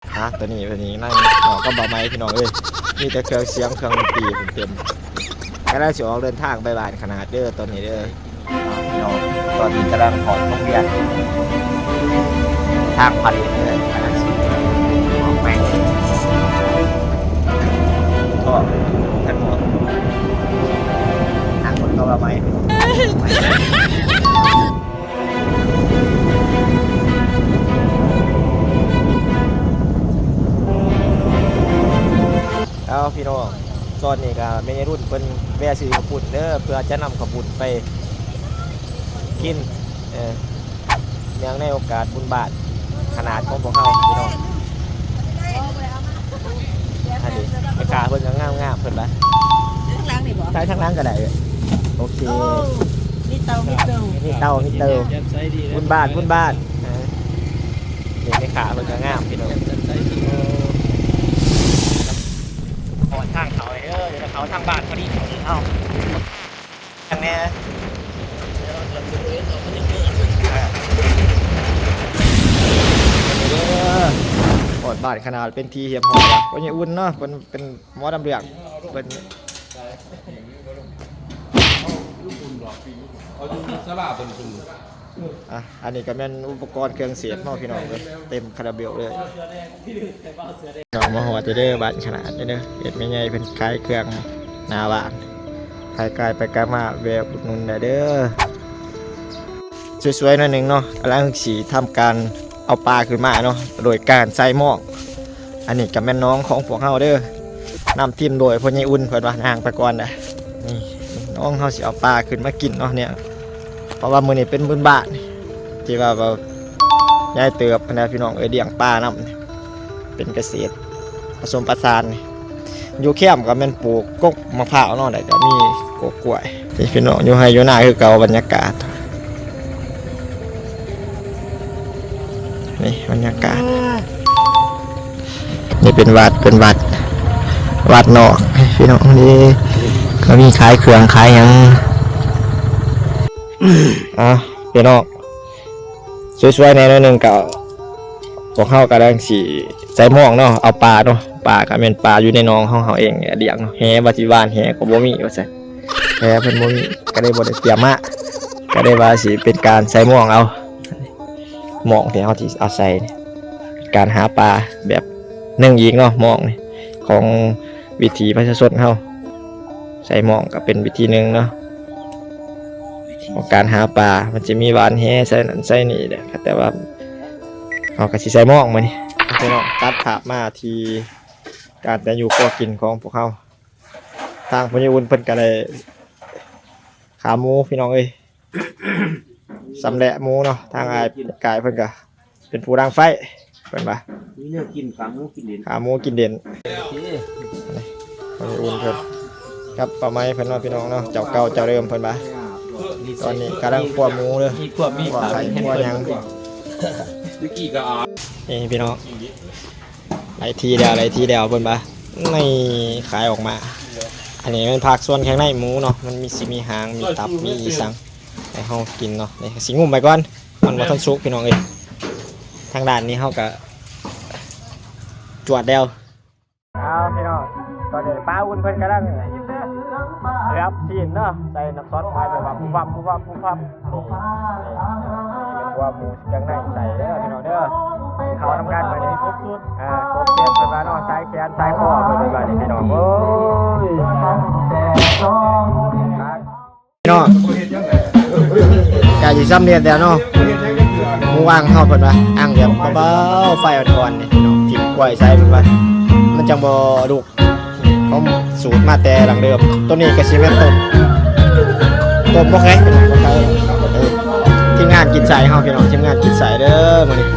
ตัวนี้นั่งหนอก็เบาไม้พี่น้องมีแต่เครื่องเสียงเครื่องดนตรีเต็มก็ได้สิออกเดินทางไปบ้านขนาดตอนนี้พี่น้องตอนนี้กำลังถอดโรงเรียนทางพันเลยขนาดสิออกไปก็ทั้งหมดทางคนก็เบาไม้เอาพี่น้องตอนนี้ก็ไม่รุ่นเป็นแวะซื้อขบุญเพื่อจะนำขบุญไปกินเนื่องในโอกาสบุญบาทขนาดของพวกเขาพี่น้องอันนี้ไม่กล้าเพิ่นก็งามเพิ่นละใช้ทั้งล้างก็ได้โอเคนี่เตาบุญบาทนี่ไม่กล้าเพิ่นก็งามพี่น้องทางเขาเดี๋ยวเขาทางบ้านพอดีเอาทางนี้ปอดบาดขนาดเป็นทีเหียบหอยวันนี้อุ่นเนาะเป็นหมอดำเดือกเป็นอันนี้ก็เป็นอุปกรณ์เครื่องเสียงเนาะพี่น้องเลยเต็มคาราเบลเลยน้องมาหัวจะได้บานขนาดนี้เห็ดไม่ใหญ่เป็นคล้ายเครื่องนาบานคล้ายกายไปกายมาแววอุดหนุนได้เด้อสวยๆหน่อยหนึ่งเนาะกำลังสีทำการเอาปลาขึ้นมาเนาะโดยการใส่หม้ออันนี้กับแม่น้องของพวกเขาเด้อนำทีมโดยพ่อใหญ่อุ่นเพื่อนว่านางไปก่อนนะนี่น้องเขาสิเอาปลาขึ้นมากินเนาะเนี่ยเพราะว่ามื้อนี้เป็นบุญบาทที่ว่าเราย้ายเติบนะพี่น้องเลี้ยงปลานำเป็นเกษตรผสมผสานอยู่เข้มกับแม่นปลูกกกมะพร้าวเนาะแต่ก็มีกกกล้วยที่พี่น้องอยู่ให้อยู่หน้าคือเก่าบรรยากาศนี่บรรยากาศนี่เป็นวัดนอกพี่น้องนี่เขามีขายเครื่องขายยังพี่น้องสวยๆในหนึ่งเก่าพวกเขากำลังสีใส่หม้องเนาะเอาปลาเนาะปลาก็เป็นปลาอยู่ในน้องของเขาเองเลี้ยงแหบัจิวานแหกับบ่มีว่าใช่แหเป็นบ่มีก็ได้บ่ได้เตรียมมาก็ได้ว่าสิเป็นการใส่หม้องเอาหม้องที่เขาที่เอาใส่การหาปลาแบบนึ่งยิงเนาะหม้องนี่ของวิถีประชาชนเขาใส่หม้องก็เป็นวิธีหนึ่งเนาะของการหาปลามันจะมีวานแหใส่นั่นใส่นี่เด้อแต่ว่าเอากระสีใส่หม้องมานี่พี่น้องตัดขามาทีการแต่อยู่ก็กินของพวกเขาทางพญาอุ่นเพิ่นก็เลยขาหมูพี่น้องสำเร็จหมูเนาะทางกายเพิ่นก็เป็นผู้ดังไฟเพิ่นว่ามีเนื้อกินขาหมูกินเด่นพญาอุ่นเพิ่นครับประมาณเพิ่นว่าพี่น้องเนาะเจ้าเก่าเจ้าเดิมเพิ่นว่าตอนนี้กำลังคั่วหมูเลยคั่วไข่คั่วยังนี่พี่น้องไรทีเดียวเพิ่นปะไม่ขายออกมาอันนี้เป็นผักส่วนข้างในหมูเนาะมันมีหางมีตับมีสังให้เขากินเนาะนี่สิงุ่มไปก่อนมันมาทนซุกพี่น้องทางด้านนี้เขาก็จวดเดียวพี่น้องตอนนี้ป้าอุ่นเพิ่นกำลังครับซีนเนาะใส่น้ำซอสไทยแบบว่าพุ่มพับเป็นว่าหมูยังในใส่เด้อพี่น้องเด้อเขาทำการมาเนี่ยครบสุดครบเต็มเลยว่าเนาะใส่แขนใส่คอเลยว่านี่พี่น้องโอ้ยพี่น้องกายจีซ้ำเรียนแล้วเนาะมูว่างเข้าเพิ่นว่าอ่างเดียวเบาๆไฟอ่อนๆนี่พี่น้องจิ้มกล้วยใส่เพิ่นว่ามันจังบ่ดุกเขาสูตรมาแต่หลังเดิมตัวนี้ก็สิเป็นต้มบ่แข็งพี่น้องบ่ไกลทีมงานกินใส่เฮาพี่น้องทีมงานกินใส่เด้อมื้อนี้